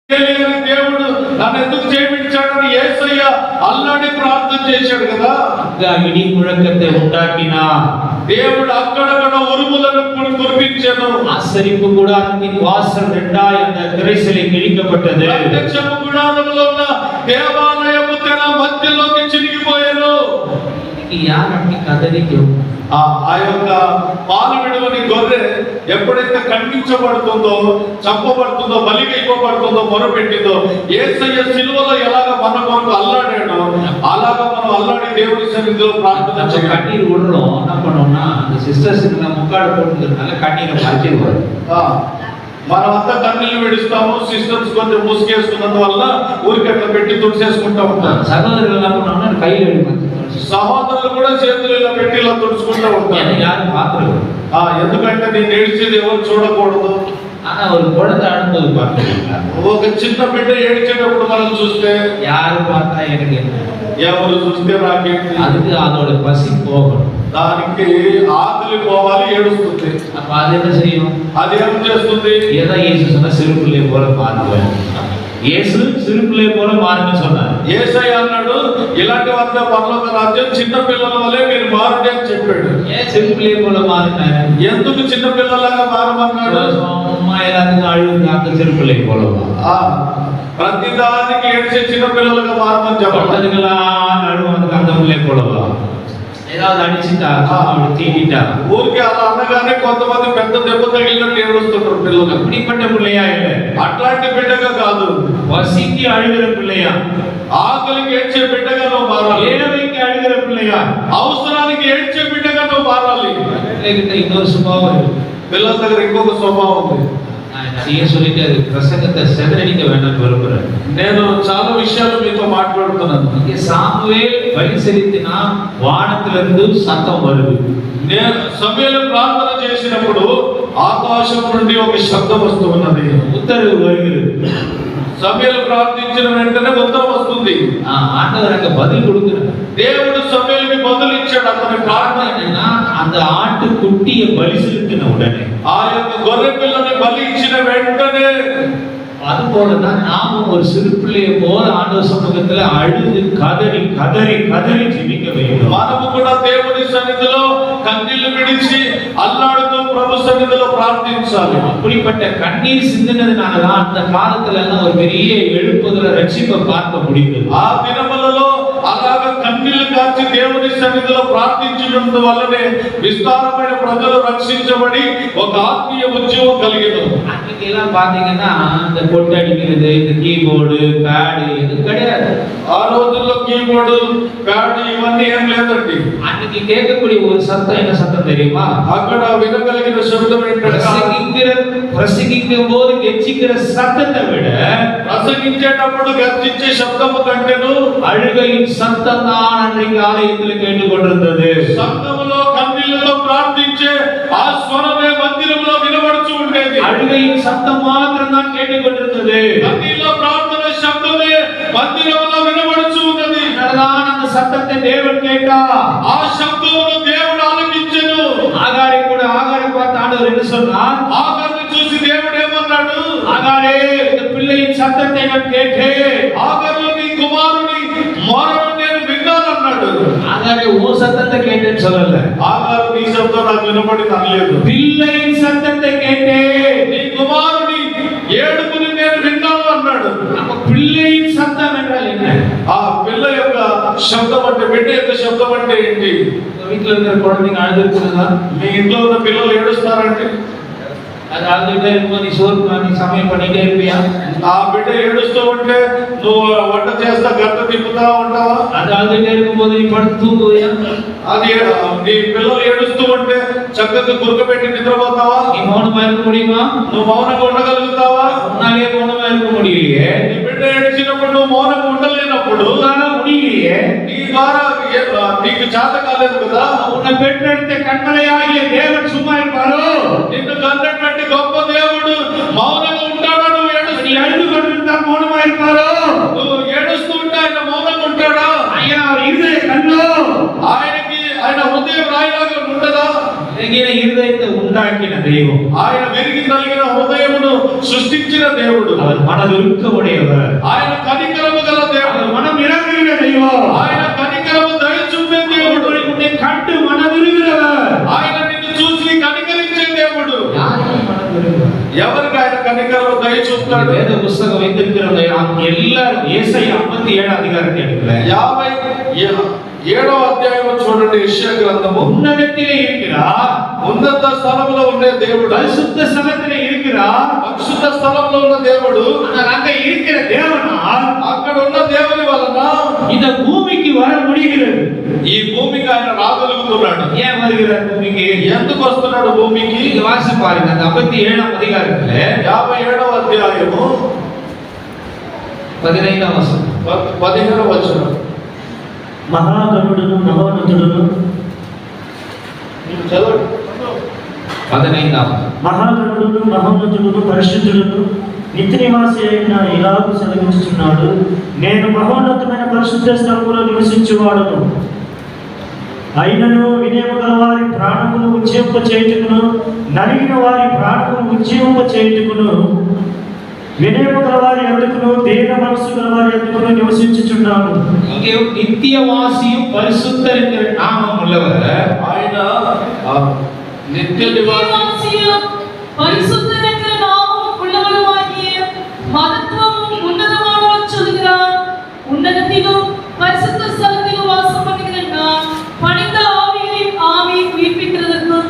దేవుడు నన్ను ఎందుకు చేయించాడని యేసయ్య అల్లాడి ప్రార్థన చేశాడు కదా. ఇడి ముழக்கத்தை உண்டாக்கினா దేవుడు అక్కడక్కడ ఉరుములను కురిపించాడు. ఆశ్చర్యపు గుడారத்தின் వాసల్ రెండాయి அந்த திரைச்சலை கிழிக்கப்பட்டது. ప్రత్యక్షపు గుడారములో ఉన్న దేవాలయము తెర మధ్యలోకి చినిగిపోయాను. యారంటి కదలికి ఆ యొక్క పాలు విడువని గొర్రె ఎప్పుడైతే ఖండించబడుతుందో, చంపబడుతుందో, బలిగా ఇవ్వబడుతుందో, మొరపెట్టిందో, యేసయ్య సిలువలో ఎలాగ మన కొరకు అల్లాడాడో అలాగా మనం అల్లాడి దేవుని సన్నిధిలో ప్రార్థన చేయాలి. కన్నీరు விடுறோம். என்ன பண்ணோம்னா அந்த சிஸ்டர்ஸ் முக்காடு போட்டுக்கிறதுனால கண்ணீரை மறைச்சிடுவாரு. మనమంతా కన్నీళ్లు విడుస్తాము, సిస్టర్స్ కొంచెం ముసుగేసుకున్నందువల్ల ఊరికి అట్లా పెట్టి తుడిచేసుకుంటా ఉంటాం. సహోదరులు ఎలా ఉన్నామన్నా కైలు సహోదరులు కూడా చేతులు ఇలా పెట్టి ఇలా తుడుచుకుంటూ ఉంటారు. యారు పాత్రలు ఎందుకంటే నేను ఏడ్చేది ఎవరు చూడకూడదు. ஒரு குழந்தை அழும்போது பார்த்தீங்களா, ఒక చిన్న బిడ్డ ఏడ్చేటప్పుడు మనం చూస్తే யாரு பார்த்தா எனக்கு ఎవరు చూస్తే నాకేంటి, அதுக்கு அதோட பசி போகணும், దానికి ఆకలి పోవాలి, ఏడుస్తుంది. அப்ப அது என்ன செய்யும், అది ఏం చేస్తుంది? ஏதோ இயேசு சொன்ன சிறு பிள்ளை போல மாறுவேன், యేసు సిறு పిల్లై పోల మారని சொன்னார். యేసయ్య అన్నాడు ఇలాంటి వారి పరలోక రాజ్యం చిన్న పిల్లల వలె మీరు మారండి అని చెప్పాడు. ఏ సిறு పిల్లై పోల మారినారు, ఎందుకు చిన్న పిల్లలాగా మారమన్నాడు? అమ్మా எல்லாத்துக்கும் அழுது அந்த சிறு பிள்ளை போல ప్రతి దానికి ఏడ్చే చిన్న పిల్లలుగా మారమని చెప్పాడు. அதுக்கெல்லாம் அழுவதுக்கு அந்த பிள்ளை போலவா, ஏதாவது அடிச்சுட்டா அவளை தீண்டிட்டா ఊరికి అలా అనగానే కొంతమంది పెద్ద దెబ్బ తగిలినట్టు ఏడుస్తుంటారు పిల్లలు. அப்படிப்பட்ட பிள்ளையா இல்லை, అట్లాంటి బిడ్డగా కాదు, பசிக்கு அழுகிற பிள்ளையா, ఆకలికి ఏడ్చే బిడ్డగా నువ్వు మారాలి. ஏழைக்கு அழுகிற பிள்ளையா, అవసరానికి ఏడ్చే బిడ్డగా నువ్వు మారాలి. இன்னொரு சுபாவம், పిల్లల దగ్గర ఇంకొక స్వభావం ఉంది. நிறைய சொல்லிட்டு அது பிரசங்கத்தை செதறடிக்க வேண்டாம் விரும்புறேன். నేను చాలా విషయాలు మీతో మాట్లాడుతున్నాను. సామువేల్ బలి సెలితిన వానத்திலிருந்து சத்தம் வருது. నేను సమూయేలు ప్రార్థన చేసినప్పుడు ఆకాశం నుండి ఒక శబ్దం వస్తూ ఉన్నది. ఉత్తర్వు வருகிறது. సమూయేలు ప్రార్థించిన వెంటనే ఉత్తరం వస్తుంది. ஆண்டவர் அங்க பதில் கொடுக்கிறார். దేవుడు సమూయేలుకి బదులు ఇచ్చాడు. అతని ప్రార్థన என்னன்னா அந்த ஆட்டு குட்டியை பலி செலுத்தின உடனே, ఆ యొక్క గొర్రె పిల్లని బలి ఇచ్చిన వెంటనే, அதுபோலதான் நாமும் ஒரு சிறு பிள்ளையை போல ஆண்டவர் சமூகத்துல அழுது கதறி கதறி கதறி ஜெபிக்க வேண்டும். మనము కూడా దేవుని సన్నిధిలో కన్నీళ్లు విడిచి అల్లాడుతూ ప్రభు సన్నిధిలో ప్రార్థించాలి. அப்படிப்பட்ட கண்ணீர் சிந்தினதுனாலதான் அந்த காலத்துல எல்லாம் ஒரு பெரிய எழுப்புதல ரட்சிப்பை பார்க்க முடிந்தது. ఆ దినములలో అలాగా కన్నీళ్లు కార్చి దేవుని సన్నిధిలో ప్రార్థించడం వల్లనే విస్తారమైన ప్రజలు రక్షించబడి ఒక ఆత్మీయ ఉద్యమం కలిగింది. அன்னைக்கு எல்லாம் பாத்தீங்கன்னா இந்த கொட்டடிக்கிறது, இந்த కీబోర్డు ప్యాడ్ ఇది கிடையாது. ఆ రోజుల్లో కీబోర్డు ప్యాడ్ ఇవన్నీ ఏం లేదండి. அன்னைக்கு கேட்கக்கூடிய ஒரு சத்தம் என்ன சத்தம் தெரியுமா, అక్కడ వినగలిగిన శబ్దం ఏంటంటే ప్రసంగిக்கும் పోது గెచ్చిக்கிற சத்தத்தை விட ప్రసంగించేటప్పుడు గర్జించే శబ్దము కంటేను அழுகையின் சத்தம் தான் அன்றைக்கு ஆலயத்தில் கேட்டுக்கொண்டிருந்தது. సంఘములో కన్నీళ్లతో ప్రార్థించే ఆ స్వరమే మందిరంలో వినబడుతూ ఉండేది. அழுகையின் சத்தம் மாத்திரம் தான் கேட்டுக்கொண்டிருந்தது. కన్నీళ్ల ప్రార్థన శబ్దమే మందిరంలో వినబడుతూ ఉన్నది. அதனால அந்த சத்தத்தை தேவன் கேட்டார். ఆ శబ్దమును దేవుడు ఆలకించెను. ஆகாரை பார்த்து ஆண்டவர் என்ன சொன்னார், ఆగారుని చూసి దేవుడు ఏమన్నాడు, ஆகாரே இந்த பிள்ளையின் சத்தத்தை நான் கேட்டேன், ఆగారు నీ కుమారుని మొరను నేను విన్నాను అన్నాడు. ஆகாரே ஓ சத்தத்தை கேட்டேன்னு சொல்லல, ఆగారు నీ శబ్దం నాకు వినబడింది అనలేదు. பிள்ளையின் சத்தத்தை கேட்டேன், నీ కుమారుని ఏడుపుని నేను విన్నాను అన్నాడు. நம்ம பிள்ளையின் சத்தம் என்றால் என்ன, ఆ పిల్ల యొక్క శబ్దం అంటే, బిడ్డ యొక్క శబ్దం అంటే ఏంటి? வீட்டுல இருக்கிற குழந்தைங்க அழுதுருக்குதா, మీ ఇంట్లో ఉన్న పిల్లలు ఏడుస్తారంటే அது அழுதுகிட்டே இருக்கும்போது நீ சோறு நீ சமையல் பண்ணிட்டே இருப்பியா, ఆ బిడ్డ ఏడుస్తూ ఉంటే నువ్వు వంట చేస్తా గట్ట తిప్పుతా ఉంటావా? அது அழுதுகிட்டே இருக்கும்போது நீ படுத்து தூங்குவியா, అది నీ పిల్లలు ఏడుస్తూ ఉంటే చక్కగా గురకబెట్టి నిద్రపోతావా? நீ మౌనமா இருக்க முடியுமா, నువ్వు మౌనంగా ఉండగలుగుతావా? உன்னாலே மௌனமா இருக்க முடியலையே, నీ బిడ్డ ఏడ్చినప్పుడు నువ్వు మౌనంగా ఉండలేనప్పుడు உன்னால முடியலையே, నీ ద్వారా నీకు చేత కాలేదు కదా. உன்னை பெற்றெடுத்த கண்மலையாகிய தேவன் சும்மா இருப்பாரோ, నిన్ను కన్నటువంటి గొప్ప దేవుడు మౌనంగా ఉంటాడా? నువ్వు நீ அழுது கொண்டிருந்தா மௌனமா இருப்பாரோ, నువ్వు ఏడుస్తూ ఉంటే ఆయన మౌనంగా ఉంటాడా? ஐயா அவர் இருதய கண்ணோ, ఆయన హృదయం రాయిలాగా ఉండదా? இருதயத்தை உண்டாக்கின தெய்வம், ఆయన విరిగి నలిగిన హృదయమును సృష్టించిన దేవుడు, அவர் மனதுருக்க உடையவர், ఆయన కనికరము గల దేవుడు, அவர் மனம் இறங்குகிற தெய்வம், ఆయన కనికరము దయ చూపే దేవుడు, உன்னை கண்டு மனதுருகிறவர், ఆయన నిన్ను చూసి కనికరించే దేవుడు. யாருக்கு மனதுருகிறார்? ఎవరికి ఆయన కనికరము దయ చూపుతాడు? வேத புஸ்தகம் வைத்திருக்கிறவங்க எல்லாரும் ஏசாயா 57 அதிகாரத்தை எடுக்கல. 57వ అధ్యాయం చూడండి. యెషయా గ్రంథము. ఉన్నதத்திலே இருக்கிறார், ఉన్నత స్థలములో ఉండే దేవుడు, பரிசுத்த ஸ்தலத்திலே இருக்கிறார், పరిశుద్ధ స్థలంలో ఉన్న దేవుడు. ஆனால் அங்க இருக்கிற தேவனால் అక్కడ ఉన్న దేవుని వలన இந்த பூமிக்கு வர முடிகிறது. ఈ భూమికి ఆయన రాగలుగుతున్నాడు. ஏன் வருகிறார் பூமிக்கு? ఎందుకు వస్తున్నాడు భూమికి? நீங்க வாசி பாருங்க, அந்த 57ஆம் அதிகாரத்துல 57వ అధ్యాయము 15ஆம் வசனம். 15వ వచనం. మహాగణుడును మహోన్నతుడును చదవండి. 15ఆం మహాగణుడును మహోన్నతుడును పరిశుద్ధుడును నిత్య నివాసి అయిన ఇలాగు సెలవించుచున్నాడు, నేను మహోన్నతమైన పరిశుద్ధ స్థలములో నివసించువాడును. అయినను వినయము గల వారి ప్రాణమును ఉజ్జీంప చేయుటకును, నలిగిన వారి ప్రాణమును ఉజ్జీంప చేయుటకును, వినయము గల వారి ఎదుకును, దీన మనస్సు గల వారి ఎదుకును నివసించుచున్నాను. இங்கே நித்தியவாசியும் பரிசுத்தர் என்கிற நாமம் உள்ளவர். ఆయన నిత్య నివాసి பரிசுத்தர் என்கிற நாமம் உள்ளவருமாகிய மகத்துவமும் உன்னதமானவர் சொல்கிறார். உன்னதத்திலும் பரிசுத்த ஸ்தலத்திலும் வாசம் பண்ணுகிற நான் பணிந்த ஆவிகளின் ஆவியை உயிர்ப்பிக்கிறதற்கும்,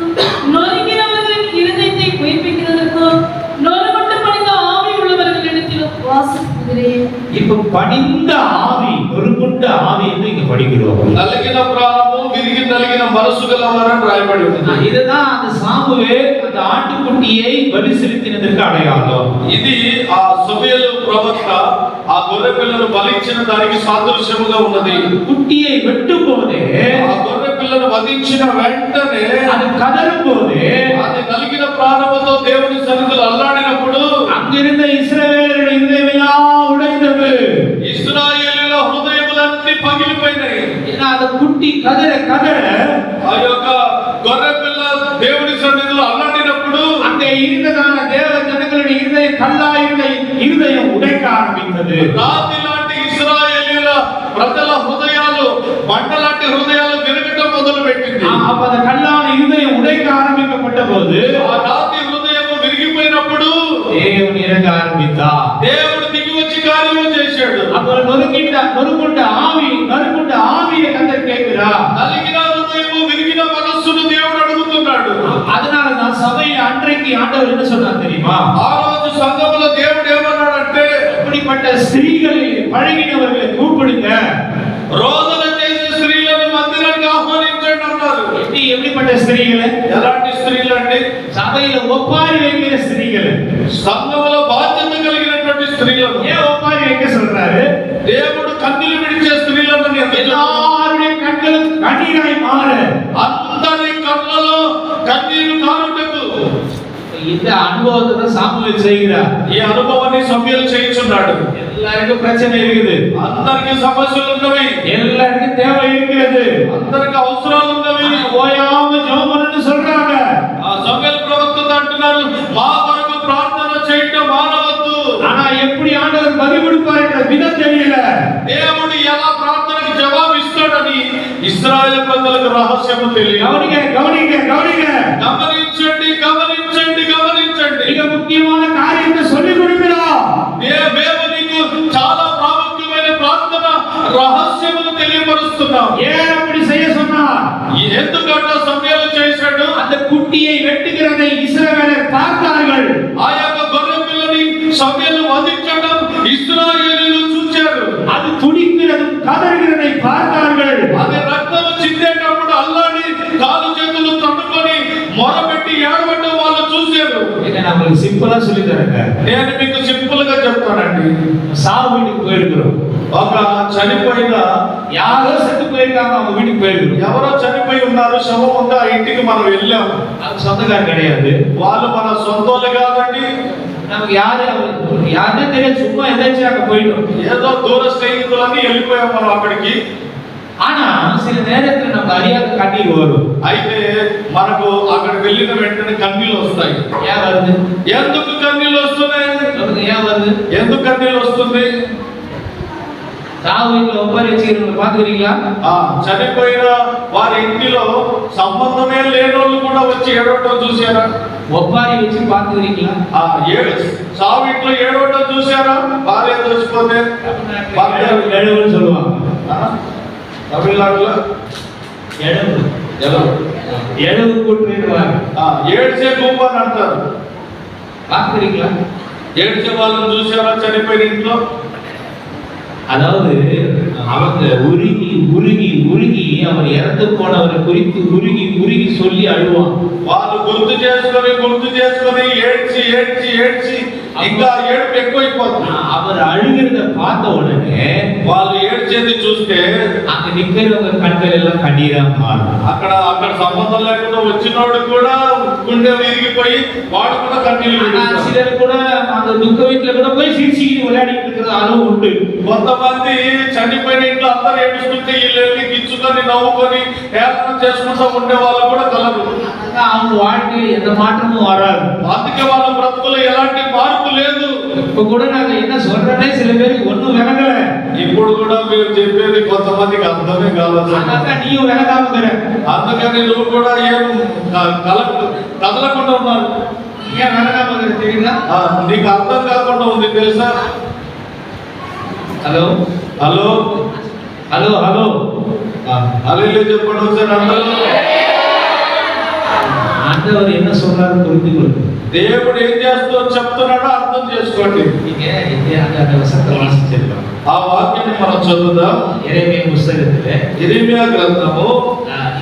நொறுங்கினவர்களின் இருதயத்தை உயிர்ப்பிக்கிறதற்கும், நொறுமட்டு பணிந்த ஆவி உள்ளவர்களிடத்திலும் வாசிக்கிறேன். இப்ப பணிந்த ஆவி, நொறுங்குண்ட ஆவி என்று இங்க படிக்கிறோம். నలిగిన ప్రాణము, విరిగి నలిగిన మనసు గలవారని రాయబడి ఉంది. இதுதான் அந்த சாமுவேல் அந்த ஆட்டுக்குட்டியை பலி செலுத்தினதற்கு அடையாளம். ఇది ఆ సమూయేలు ప్రవక్త ఆ గొర్రె పిల్లను బలించిన దానికి సాదృశ్యముగా ఉన్నది. குட்டியை வெட்டும் போதே, ఆ గొర్రె పిల్లను వధించిన వెంటనే அது கதறும் போதே, అది నలిగిన ప్రాణముతో దేవుని సన్నిధిలో అల్లాడినప్పుడు அங்கிருந்த இஸ்ரவேலருடைய இதயமெல்லாம் உடைந்தது. ఇశ్రాయేలీయుల హృదయములన్నీ పగిలిపోయినాయి. ஏன்னா அந்த குட்டி கதற கதற ఆ యొక్క గొర్రె పిల్ల దేవుని సన్నిధిలో అల్లాడినప్పుడు அங்கே இருந்ததான தேவ ஜனங்களுடைய இருதயம், கல்லாயிருந்த இருதயம் உடைக்க ஆரம்பித்தது. రాతి లాంటి ఇశ్రాయేలీయుల ప్రజల హృదయాలు, బండలాంటి హృదయాలు విరగటం మొదలు పెట్టింది. அப்ப அந்த கல்லான இருதயம் உடைக்க ஆரம்பிக்கப்பட்ட போது ఆ రాతి హృదయము విరిగిపోయినప్పుడు தேவன் இறங்க ஆரம்பித்தார். దేవుడు దిగి వచ్చి కార్యము చేశాడు. அப்புறம் நொறுங்குண்ட ஆவியை கர்த்தர் கேட்கிறார். నలిగిన హృదయము, విరిగిన మనస్సును దేవుడు అడుగుతున్నాడు. அதனால தான் சபையில அன்றைக்கு ஆண்டவர் என்ன சொன்னார் தெரியுமா? ఆ రోజు సంఘములో దేవుడు ఏమన్నాడంటే, இப்படிப்பட்ட ஸ்திரீகளை பழகினவர்களை கூப்பிடுங்க. రోదన చేసే స్త్రీలను మందిరానికి ఆహ్వానించండి అన్నారు. எப்படிப்பட்ட ஸ்திரீகளை? ఎలాంటి స్త్రీలు అంటే சபையில ஒப்பாரி வைக்கிற ஸ்திரீகளை. సంఘములో బాధ్యత కలిగినటువంటి స్త్రీలను. ஏன் ஒப்பாரி வைக்க சொல்றாரு? దేవుడు కన్నీళ్లు విడిచే స్త్రీలను எல்லாருடைய கண்களும் கண்ணீராய் மாற, అందరి కళ్ళలో కన్నీరు కారుటకు இந்த அனுபவத்தை தான் சாமுவேல் செய்கிறார். ఈ అనుభవాన్ని సమూయేలు చేయించున్నాడు. எல்லாருக்கும் பிரச்சனை இருக்குது, అందరికి సమస్యలు ఉన్నవి, எல்லாருக்கும் தேவை இருக்கிறது, అందరికి అవసరాలు ఉన్నవి. ஓயாம ஜெபம் பண்ணணும்னு சொல்றாங்க. ఆ సమూయేలు ప్రవక్త అంటున్నారు, మా కొరకు ప్రార్థన చేయటం మానవద్దు. ஆனா எப்படி ஆண்டவர் பதில் கொடுப்பார் என்ற விதம் தெரியல. దేవుడు ఎలా ప్రార్థనకి జవాబు ఇస్తాడని ఇశ్రాయేలు ప్రజలకు రహస్యము తెలియదు. கவனிங்க గమనించండి, గమనించండి, గమనించండి. மிக முக்கியமான காரியத்தை சொல்லி கொடுக்கிறோம். మేము నీకు చాలా ప్రాముఖ్యమైన ప్రార్థన రహస్యమును తెలియపరుస్తున్నాం. ஏன் அப்படி செய்ய சொன்னார்? ఎందుకంటే సమూయేలు చేశాడు. அந்த குட்டியை வெட்டுகிறதை இஸ்ரவேலர் பார்த்தார்கள். ఆ యొక్క గొర్రె పిల్లని సమూయేలు వధించడం ఇశ్రాయేలీయులు చూశారు. அது துடிக்கிறதும் கதறுகிறதை பார்த்தார்கள். అది రక్తము చిందేటప్పుడు అల్లాడి కాలు చేతులు తన్నుకొని మొరపెట్టి ఏడవడం వాళ్ళు చూశారు. இதை நான் உங்களுக்கு சிம்பிளா சொல்லி தரேங்க. నేను మీకు సింపుల్ గా చెప్తానండి. சாவு வீட்டுக்கு போயிருக்கிறோம். ఒక చనిపోయిన யாரோ செத்து போயிருக்காங்க, அவங்க வீட்டுக்கு போயிருக்கிறோம். ఎవరో చనిపోయి ఉన్నారు, శవం ఉంది, ఆ ఇంటికి మనం వెళ్ళాము. அது சொந்தக்காரர் கிடையாது, వాళ్ళు మన సొంతోళ్ళు కాదండి. நமக்கு யாருன்னே தெரியாது, சும்மா எதாச்சும் அங்க போயிட்டோம். ఏదో దూర స్నేహితులని వెళ్ళిపోయాం మనం అక్కడికి. ஆனா சில நேரத்துல நம்ம அறியாத கண்ணீர் வரும். అయితే మనకు అక్కడికి వెళ్ళిన వెంటనే కన్నీళ్ళు వస్తాయి. ஏன் வருது? ఎందుకు కన్నీళ్ళు వస్తున్నాయి? நமக்கு ஏன் வருது? ఎందుకు కన్నీళ్ళు వస్తుంది? சாவு வீட்டுல ஒப்பாரி வச்சுக்கிறவங்க பாத்துக்கிறீங்களா? చనిపోయిన వారి ఇంటిలో సంబంధమే లేనోళ్ళు కూడా వచ్చి ఏడవటం చూసారా? ஒப்பாரி வச்சு பாத்துக்கிறீங்களா? సావు ఇంట్లో ఏడవటం చూసారా? భార్య దోచిపోతే எழுவுன்னு சொல்லுவாங்க. తమిళనాడులో எழுவு கூட்டுவாங்க. ఏడ్చే గుంపు అని అంటారు. பாத்துக்கிறீங்களா? ఏడ్చే వాళ్ళని చూసారా చనిపోయిన ఇంట్లో? அதாவது அவங்க உருகி உருகி உருகி அவர் இறந்து போனவரை குறித்து உருகி உருகி சொல்லி அழுவான். వాళ్ళు గుర్తు చేసుకొని ఏడ్చి ఏడ్చి ఏడ్చి ఇంకా ఏడుపు ఎక్కువైపోతుంది. அவர் అழுகிறத பார்த்த உடனே వాళ్ళు ఏడ్చేది చూస్తే అక్కడ నిక్కరవங்க కண்கள் எல்லாம் కన్నీరా మారు. అక్కడ సంబంధం లేకుండా వచ్చినోడు కూడా గుండె విరిగిపోయి వాడు కూడా కన్నీళ్లు విడుస్తాడు. சிலர் கூட அந்த துக்க வீட்டுல கூட போய் சிரிச்சிட்டு விளையாடிட்டு இருக்கிற அளவு உண்டு. కొంతమంది చనిపోయిన ఇంట్లో అందరూ ఏడుస్తుంటే వీళ్ళు వెళ్ళి గిచ్చుకొని నవ్వుకొని హేళన చేసుకుంటూ ఉండే వాళ్ళు కూడా కలరు. அவங்க வாழ்க்கையில் எந்த மாற்றமும் வராது. అందుకే వాళ్ళ బ్రతుకులో ఎలాంటి మార్పు లేదు. இப்ப கூட நாங்க என்ன சொல்றேனே சில பேருக்கு ஒண்ணும் விளங்கல. ఇప్పుడు కూడా మీరు చెప్పేది కొంతమందికి అర్థమే కాలేదు. అన్నక నీవు విளங்காம అందుకని నువ్వు కూడా ఏం కదలకుండా ఉన్నారు. ஏன் விளங்காம தெரியுதா? నీకు అర్థం కాకుండా ఉంది తెలుసా? హలో హలో హలో హలో హల్లెలూయా చెప్పండి ఒకసారి అందరూ. ஆண்டவர் என்ன சொல்றாரு புரிந்து கொள்ளுங்க. దేవుడు ఏం చేస్తూ చెప్తున్నాడో అర్థం చేసుకోండి. நீங்க அந்த வசனத்தை வாசிச்சிருக்கோம். ఆ వాక్యాన్ని మనం చదువుదాం. எரேமியா புத்தகத்திலே ఇర్మియా గ్రంథము.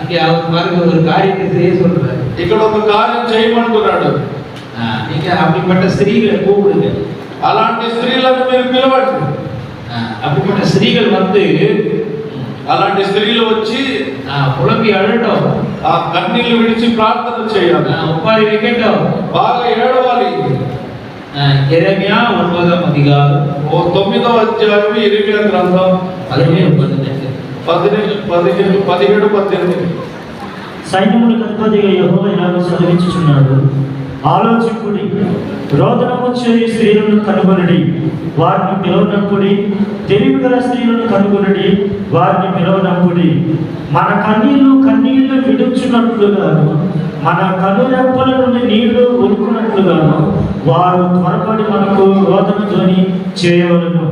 இங்க அவர் பாருங்க ஒரு காரியத்தை செய்ய சொல்றாரு. ఇక్కడ ఒక కార్యం చేయమంటున్నాడు. நீங்க அப்படிப்பட்ட ஸ்திரீகளை கூப்பிடுங்க. అలాంటి స్త్రీలను మీరు పిలవండి. அப்படிப்பட்ட ஸ்திரீகள் வந்து అలాంటి స్త్రీలు వచ్చి புலம்பி అడటం, ఆ కన్నీళ్లు విడిచి ప్రార్థన చేయాలి. ఒప్పారి வைக்கட்டும், బాగా ఏడవాలి. ఎరెమియా 9వ అధ్యాయం 9వ అధ్యాయం ఇర్మియా గ్రంథం 17-18. సైన్యములకు అధిపతిగా యెహోవా ఇలాగ సెలవిచ్చుచున్నాడు, ఆలోచింపుడి, రోదనము చేయు స్త్రీలను కనుగొనుడి, వారిని పిలవనప్పుడి, తెలివిగల స్త్రీలను కనుగొనుడి, వారిని పిలవనప్పుడి. మన కన్నీళ్లు విడుచున్నట్లుగాను, మన కనురెప్పల నుండి నీళ్లు ఉరుకున్నట్లుగాను వారు త్వరపడి మనకు రోదన ధ్వని చేయవలను.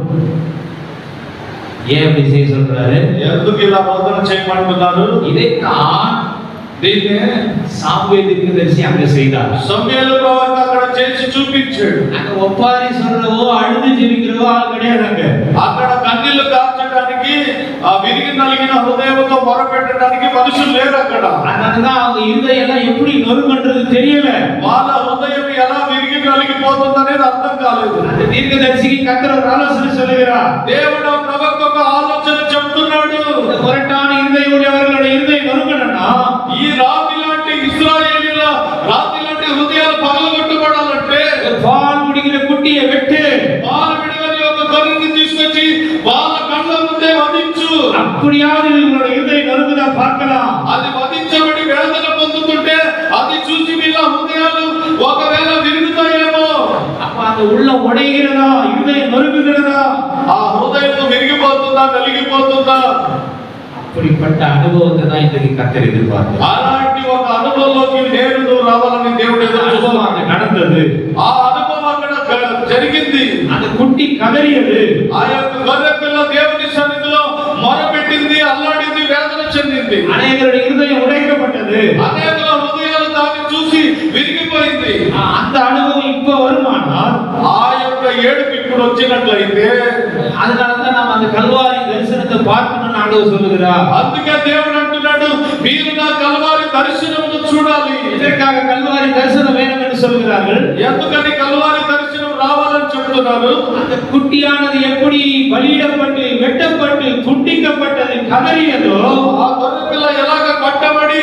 ஏன் அப்படி செய்ய சொல்றாரு? ఎందుకు ఇలా రోదన చేయమంటున్నారు? இதைத்தான் దీన్నే சாமுவேல் தீர்க்கதரிசி அங்க செய்தார். సమూయేలు ప్రవక్త అక్కడ చేసి చూపించాడు. அங்க ஒப்பாரி சொல்றவோ அழுது ஜெபிக்கிறவோ ஆள் கிடையாதுங்க. అక్కడ కన్నీళ్లు కార్చడానికి ఆ విరిగి నలిగిన హృదయంతో మొరపెట్టడానికి మనుషులు లేరు అక్కడ. அதனாலதான் அவங்க இருதயம் எல்லாம் எப்படி நொறுங்கன்றது தெரியல. వాళ్ళ హృదయం ఎలా విరిగి నలిగిపోతుంది అనేది అర్థం కాలేదు. அந்த தீர்க்கதரிசிக்கு கர்த்தர் ஒரு ஆலோசனை சொல்லுகிறார். దేవుడు ఆ ప్రవక్తకు ఆలోచన చెప్తున్నాడు. முரட்டான இருதயம் உடையவர்களுடைய இருதயம் நொறுங்கணும்னா ఈ రాతి లాంటి ఇశ్రాయేలీల రాతి లాంటి హృదయాలు పగలగొట్టబడాలంటే பால் குடிக்கிற குட்டியை வெட்டு, పాలు విడవని ఒక గొర్రెని తీసుకొచ్చి వాళ్ళ కళ్ళ ముందే వధించు. அப்படியாவது இவங்களோட இருதயம் நொறுங்குதா பார்க்கலாம். అది వధించబడి వేదన పొందుతుంటే అది చూసి వీళ్ళ హృదయాలు ఒకవేళ విరుగుతాయేమో. அப்ப அந்த உள்ள உடைகிறதா, இருதயம் நொறுங்குகிறதா, ఆ హృదయం విరిగిపోతుందా నలిగిపోతుందా? அப்படிப்பட்ட அனுபவத்தை தான் இன்றைக்கு கர்த்தர் எதிர்பார்க்கிறார். అలాంటి ఒక అనుభవంలోకి నేను రావాలని దేవుడు ఎదురు చూస్తున్నాడు. நடந்தது, ఆ అనుభవం అక్కడ జరిగింది. அந்த குட்டி கதறியது, ఆ యొక్క గొర్రె పిల్ల దేవుని సన్నిధిలో మొరపెట్టింది, అల్లాడింది, వేదన చెందింది. அநேகருடைய இருதயம் உடைக்கப்பட்டது, అనేకుల హృదయాలు దాన్ని చూసి విరిగిపోయింది. அந்த அனுபவம் இப்ப வருமானால் ఆ యొక్క ఏడుపు ఇప్పుడు వచ్చినట్లయితే அதனாலதான் நாம் அந்த கல்வாரி தரிசனத்தை பார்க்கணும்னு ஆண்டவர் சொல்லுகிறார். అందుకే దేవుడు అంటున్నాడు, మీరు నా కల్వారి దర్శనమును చూడాలి. இதற்காக கல்வாரி தரிசனம் வேணும் என்று சொல்கிறார்கள். ఎందుకని కల్వారి దర్శనం రావాలని చెప్తున్నారు? அந்த குட்டியானது எப்படி பலியிடப்பட்டு வெட்டப்பட்டு துண்டிக்கப்பட்டது கதறியதோ, ఆ గొర్రె పిల్ల ఎలాగ కొట్టబడి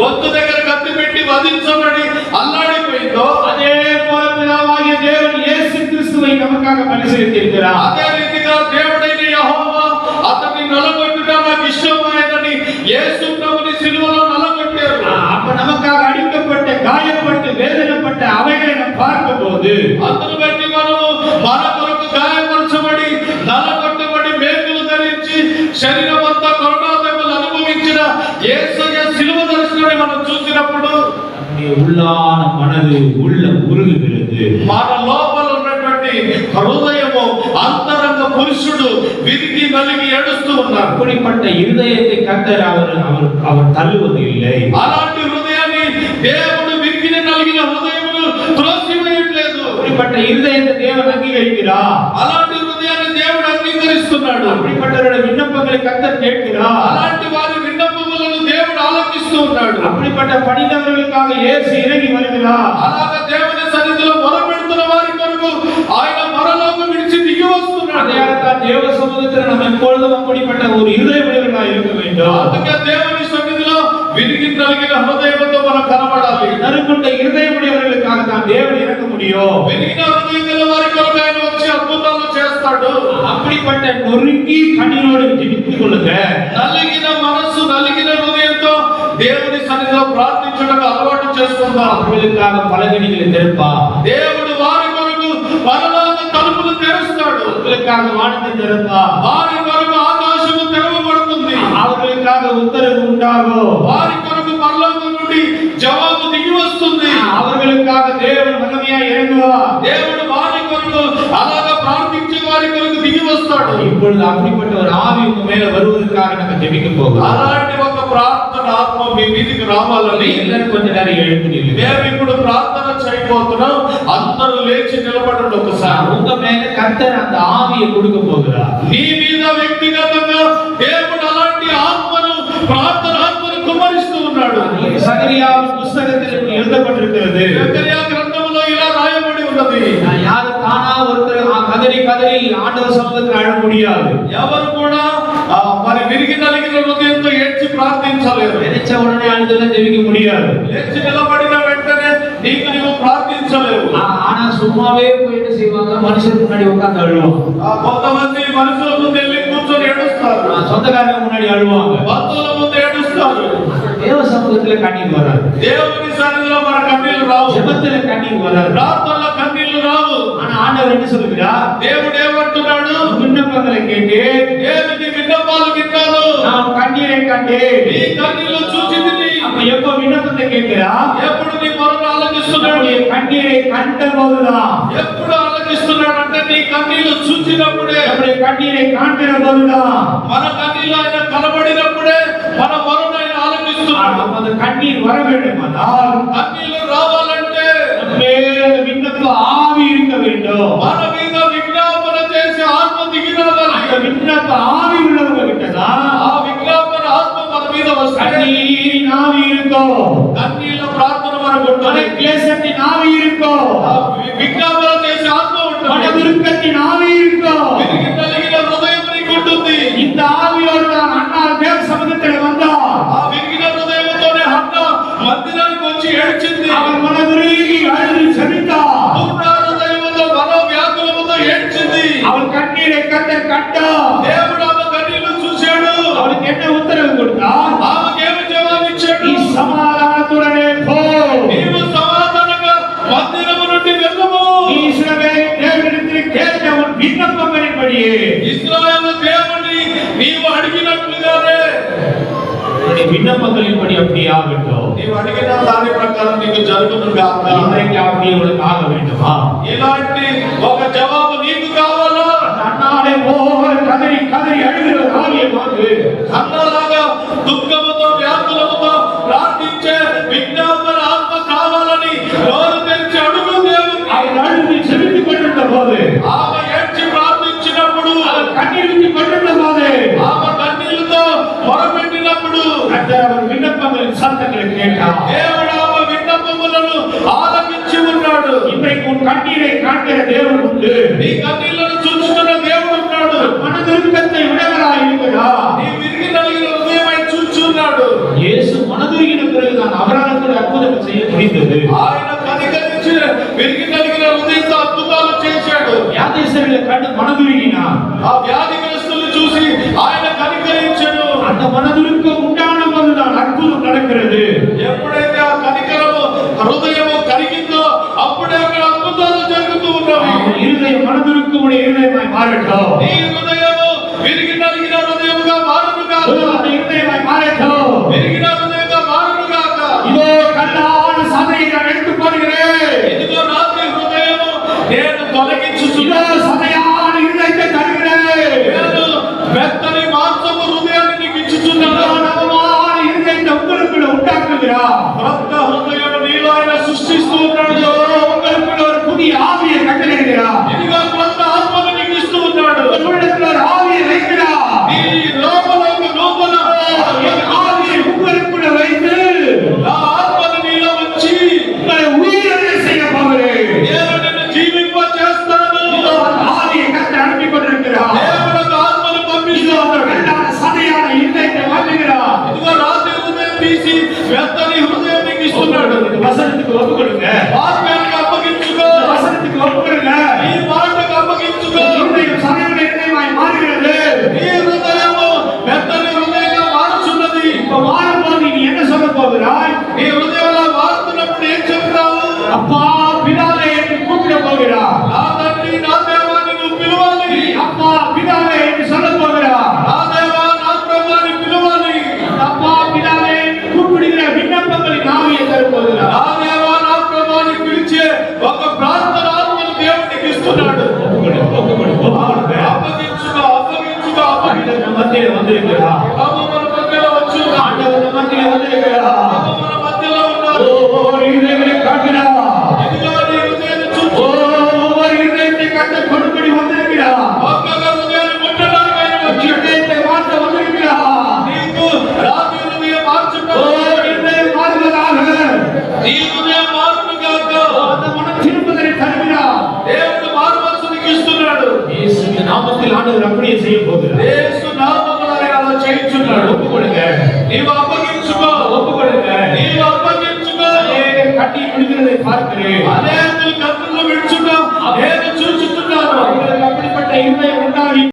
గొంతు దగ్గర కత్తి పెట్టి వధించబడి అల్లాడిపోయిందో அதே போல பிதாவாகிய தேவன் இயேசு கிறிஸ்துவை நமக்காக பலி செலுத்தியிருக்கிறார். అదే రీతిగా దేవుడైన యెహోవా అతన్ని నలగొట్టుట నాకు ఇష్టమైన காயப்பட்டு வேதனைப்பட்ட அவைகளை நாம் பார்க்கும்போது అందును బట్టి మనము మన కొరకు గాయపరచబడి నలగొట్టబడి మేకులు ధరించి శరీరం అంతా కరోనా దెబ్బలు అనుభవించిన యేసయ్య శిలువ దర్శనాన్ని మనం చూసినప్పుడు நம்முடைய உள்ளான மனது உள்ளம் உருகுகிறது. మన లోపల ఉన్నటువంటి హృదయము అంతరంగ పురుషుడు విరిగి నలిగి ఏడుస్తూ ఉన్నారు. அப்படிப்பட்ட இருதயத்தை கர்த்தர் அவர் தள்ளுவது இல்லை. అలాంటి హృదయాన్ని దేవుడు విరిగి నలిగిన హృదయమును త్రోసివేయట్లేదు. அப்படிப்பட்ட இருதயத்தை தேவன் அங்கீகரிக்கிறார். అలాంటి హృదయాన్ని దేవుడు అంగీకరిస్తున్నాడు. அப்படிப்பட்டவருடைய விண்ணப்பங்களை கர்த்தர் கேட்கிறார். అలాంటి వారి విన్నపములను దేవుడు ఆలకిస్తూ ఉన్నాడు. அப்படிப்பட்ட பணிந்தவர்களுக்காக இயேசு இறங்கி வருகிறார். అలాగా దేవుని సన్నిధిలో మొరపెడుతున్న వారి కొరకు ఆయన పరలోకం విడిచి దిగి వస్తున్నాడు. அதையாகத்தான் தேவ சமூகத்தில் நம்ம எப்பொழுதும் அப்படிப்பட்ட ஒரு இருதயமுடையவர்களாக இருக்க வேண்டும். అందుకే దేవుని సన్నిధిలో విరిగి నలిగిన హృదయంతో మనం కనబడాలి. நறுக்குண்ட இருதயமுடையவர்களுக்காக தான் தேவன் இறங்க முடியும். విరిగిన హృదయం గల వారి కొరకు ఆయన వచ్చి అద్భుతాలు చేస్తాడు. அப்படிப்பட்ட நொறுங்கி கண்ணீரோடு ஜெபித்துக் கொள்ளுங்க. నలిగిన మనసు నలిగిన హృదయంతో దేవుని సన్నిధిలో ప్రార్థించడం అలవాటు చేసుకుందాం. அவர்களுக்காக பலகணிகளை திறப்பார். దేవుడు వారి కొరకు పరలోక తలుపులు తెరుస్తాడు. அவர்களுக்காக வானத்தை திறப்பார். వారి కొరకు ఆకాశము తెరవబడుతుంది. அவர்களுக்காக உத்தரவு உண்டாகும். వారి కొరకు పరలోకం నుండి జవాబు దిగి వస్తుంది. அவர்களுக்காக தேவன் வல்லமையாய் இறங்குவார். దేవుడు వారి కొరకు అలాగా ప్రార్థించే వారి కొరకు దిగి వస్తాడు. இப்பொழுது அப்படிப்பட்ட ஒரு ஆவி உங்க மேல வருவதற்காக நம்ம ஜெபிக்க போகிறோம். అలాంటి ఒక ప్రార్థన ఆత్మ మీ మీదికి రావాలని எல்லாரும் கொஞ்ச நேரம் எழுந்து நில்லுங்க. మేము ఇప్పుడు ప్రార్థన చేయబోతున్నాం. అందరూ లేచి నిలబడండి ఒకసారి. உங்க மேல கர்த்தர் அந்த ஆவியை கொடுக்க போகிறார். నీ మీద వ్యక్తిగతంగా దేవుడు అలాంటి ఆత్మను ప్రార్థన ఆత్మను కుమ్మరిస్తూ ఉన్నాడు. சகரியாவின் புத்தகத்தில் எழுதப்பட்டிருக்கிறது. జకర్యా గ్రంథంలో ఇలా రాయబడి ఉన్నది. யாரும் தானா ஒருத்தர் கதறி கதறி ஆண்டவர் சமூகத்தில் அழ முடியாது. ఎవరు కూడా మరి విరిగి నలిగిన హృదయంతో ఏడ్చి ప్రార్థించలేరు. நினைச்ச உடனே அழுதுல ஜெபிக்க முடியாது. లేచి నిలబడిన వెంటనే నీవు ప్రార్థించలేవు. ஆனா சும்மாவே போயிட்டு செய்வாங்க. மனுஷருக்கு முன்னாடி உட்கார்ந்து அழுவாங்க. కొంతమంది మనుషుల ముందు వెళ్ళి కూర్చొని ఏడుస్తారు. சொந்தக்காரங்க முன்னாடி அழுவாங்க. బంధువుల ముందు ఏడుస్తారు. தேவ சமூகத்துல கண்ணீர் வராது. దేవుని సన్నిధిలో మన కన్నీళ్లు రావు. ஜெபத்துல கண்ணீர் வராது. ప్రార్థనలో కన్నీళ్లు రావు. ஆனா ஆண்டவர் என்ன சொல்லுகிறார்? దేవుడు ఏమంటున్నాడు? விண்ணப்பங்களை கேட்டு దేవుని విన్నపాలు విన్నాను. நான் కన్నీரை கண்டேன். నీ కన్నీళ్లు చూచితిని. அப்ப எப்போ விண்ணப்பத்தை கேட்கிறா? ఎప్పుడు నీ మొరను ఆలకిస్తున్నాడు? நம்முடைய கண்ணீரை கண்ட போதுதான். ఎప్పుడు ఆలకిస్తున్నాడు అంటే నీ కన్నీళ్లు చూచినప్పుడే. நம்முடைய கண்ணீரை காண்கிற போதுதான். మన కన్నీళ్లు ఆయన కనబడినప్పుడే మన మొరను ఆయన ఆలకిస్తున్నాడు. அப்ப அந்த கண்ணீர் வர வேண்டுமானால் కన్నీళ్లు రావాలంటే மேல விண்ணப்ப ஆவி இருக்க வேண்டும். మన మీద విజ్ఞాపన చేసే ఆత్మ దిగి రావాలి. அந்த விண்ணப்ப ஆவி உள்ளவங்க கிட்டதான் ఆ విజ్ఞాపన ఆత్మ మన మీద వస్తే கண்ணீரின் ஆவி இருக்கும். కన్నీళ్ల ప్రార్థన మనకు ఉంటుంది. மனக்லேசத்தின் ஆவி இருக்கும். ఆ విజ్ఞాపన చేసే ఆత్మ ఉంటుంది. மனதுருக்கத்தின் ஆவி இருக்கும். విరిగి నలిగిన హృదయం నీకు ఉంటుంది. இந்த ఆవిயோடு தான் அண்ணா தேவ சமூகத்தில் வந்தார். ఆ విరిగిన హృదయంతోనే హన్న మందిరానికి వచ్చి ఏడ్చింది. அவர் மனதுருகி அழுது செபித்தார். పూర్ణ హృదయముతో మనోవ్యాకులముతో ఏడ్చింది. அவர் కన్నీரை கண்டார். దేవుడు ఆమె కన్నీళ్లు చూశాడు. அவருக்கு என்ன உத்தரவு கொடுத்தார்? ఆమెకేమి జవాబిచ్చాడు? நீ சமாதானத்துடனே போ. నీవు సమాధానంగా మందిరము నుండి వెళ్ళము. நீ இஸ்ரவேல் தேவனிடத்தில் கேட்ட உன் விண்ணப்பங்களின்படியே ఇశ్రాయేలు దేవుని నీవు అడిగినట్లుగానే உன்னுடைய விண்ணப்பங்களின்படி அப்படியே ஆகட்டும். నీవు అడిగిన దాని ప్రకారం నీకు జరుగును గాక. இன்றைக்கு அப்படியே உனக்கு ஆக வேண்டுமா? ఇలాంటి ఒక జవాబు నీకు కావాలా? அண்ணாலே போல கதறி கதறி அழுகிற ஆவியை வாங்கு. అన్నలాగా దుఃఖముతో వ్యాకులముతో ప్రార్థించే విజ్ఞాపన ఆత్మ కావాలని నోరు తెరిచి అడుగు దేవుని. அவர் அழுது செபித்துக் கொண்டிருந்த போது, ఆమె ఏడ్చి ప్రార్థించినప్పుడు, அவர் கண்ணீர் விட்டு கொண்டிருந்த போது, ఆమె కన్నీళ్లతో మొరపెట్టినప్పుడు கர்த்தர் அவர் விண்ணப்பங்களின் சத்தங்களை கேட்டார். దేవుడు ఆమె విన్నపములను ఆలకించి ఉన్నాడు. இன்றைக்கு உன் கண்ணீரை காண்கிற தேவன் உண்டு. నీ కన్నీళ్లను చూస్తున్న దేవుడు ఉన్నాడు. மனதுருக்கத்தை விடவராய் இருக்கிறார். నీ విరిగి నలిగిన హృదయమై చూచున్నాడు. இயேசு மனதுருகின பிறகுதான் அவரால் கூட அற்புதம் செய்ய முடிந்தது. ఆయన కనికరించి విరిగి నలిగిన హృదయంతో అద్భుతాలు చేశాడు. வியாதிஸ்தர்களை கண்டு மனதுருகினார். ఆ వ్యాధిగ్రస్తులను చూసి ఆయన కనికరించెను. அந்த மனதுருக்கம் உண்டான போதுதான் அற்புதம் நடக்கிறது. ఎప్పుడైతే ఆ కనికరము హృదయము కరిగిందో అప్పుడే అక్కడ అద్భుతాలు జరుగుతూ ఉన్నవి. இருதயம் மனதுருக்கமுடைய இருதயமாய் மாறட்டும். నీ హృదయము విరిగి నలిగిన హృదయముగా మారును గాక. உங்களுடைய இருதயமாய் மாறட்டும். విరిగిన హృదయంగా మారును గాక. இதோ கல்லான சதையை நான் எடுத்துக் கொள்கிறேன். ఇదిగో రాతి హృదయము నేను இதோ తొలగించుచున్నాను. சதையான இருதயத்தை தருகிறேன். నేను మెత్తని మాంసము హృదయాన్ని నీకు ఇచ్చుచున్నాను. இதோ நவமான இருதயத்தை உங்களுக்குள்ள உண்டாக்குகிறார். కొత్త హృదయము నీలో ఆయన సృష్టిస్తూ ఉన్నాడు. இதோ உங்களுக்குள்ள ஒரு புதிய ஆவியை கட்டளையிடுகிறார். ఇదిగో కొత్త ఆత్మను నీకు ఇస్తూ ఉన్నాడు. உங்களுக்குள்ள ஒரு ஆவியை வைக்கிறார். నీ లోపల ఒక నూతన என் ஆவியை உங்களுக்குள்ள வைத்து నా ఆత్మను నీలో ఉంచి உங்களை உயிரை செய்ய போகிறேன். నేను నిన్ను జీవింప చేస్తాను. இதோ அந்த ஆவியை கர்த்தர் அனுப்பி கொண்டிருக்கிறார். దేవుడు ఒక ఆత్మను இதோ పంపిస్తున్నాడు. அந்த கல்லான சதையான இருதயத்தை மாற்றுகிறார். ఇదిగో రాతి హృదయం తీసి మెత్తని హృదయం నీకు ఇస్తున్నాడు. இந்த వసనத்துக்கு ఒప్పు கொடுங்க. వాక్యానికి అప్పగించుకో. இந்த వసనத்துக்கு ఒప్పు கொடுங்க. ఈ మాటకు అప్పగించుకో. இருதயம் சதையுடைய இருதயமாய் மாறுகிறது. నీ హృదయము మెత్తని హృదయంగా మారుచున్నది. இப்ப மாறும்போது நீ என்ன சொல்ல போகிறாய்? నీ హృదయంలో మారుతున్నప్పుడు ఏం చెప్తావు? அப்பா பிதாவே என்று கூப்பிட போகிறார். నా తండ్రి నా దేవా నిన్ను పిలవాలి. அப்பா பிதாவே என்று சொல்ல போகிறார். నా దేవా నా ప్రభువాని పిలవాలి. அப்பா பிதாவே என்று கூப்பிடுகிற விண்ணப்பங்களின் ஆவியை தரப் போகிறார். నా దేవా నా ప్రభువాని పిలిచే ఒక ప్రార్థన ఆత్మను దేవునికి ఇస్తున్నాడు. అప్పగించుకో, అప్పగించుకో, అప్పగించుకో. ஆண்டவர் மத்தியிலே வந்திருக்கிறார். ప్రభు మన మధ్యలో వచ్చి ఉన్నాడు. ஆண்டவர் மத்தியிலே வந்திருக்கிறார். ప్రభు మన మధ్యలో ఉన్నాడు. ஒவ்வொரு இருதயங்களை காக்கிறார். ఇదిగో నీ హృదయాన్ని చూచు. ஒவ்வொரு இருதயத்தை கர்த்தர் கொடுப்படி வந்திருக்கிறார். ఒక్కొక్క హృదయాన్ని ముట్టడానికి ఆయన వచ్చి இருதயத்தை மாற்ற வந்திருக்கிறார். నీకు రాతి హృదయం ஓ మార్చుకో. இருதயம் மாறுவதாக. నీ హృదయం మారును గాక. அந்த மனம் திரும்புதலை தருகிறார். దేవుడు మారు మనసు నీకు ఇస్తున్నాడు. இயேசுவின் நாமத்தில் ஆண்டவர் அப்படியே செய்ய போகிறார். యేసు నామములో ఆయన అలా చేయించున్నాడు. ஒப்பு கொடுங்க. నీవు అప్పగించుకో. ஒப்பு கொடுங்க. నీవు అప్పగించుకో. அநேகர் கட்டி பிடிக்கிறதை பார்க்கிறேன். అనేకులు కన్నుల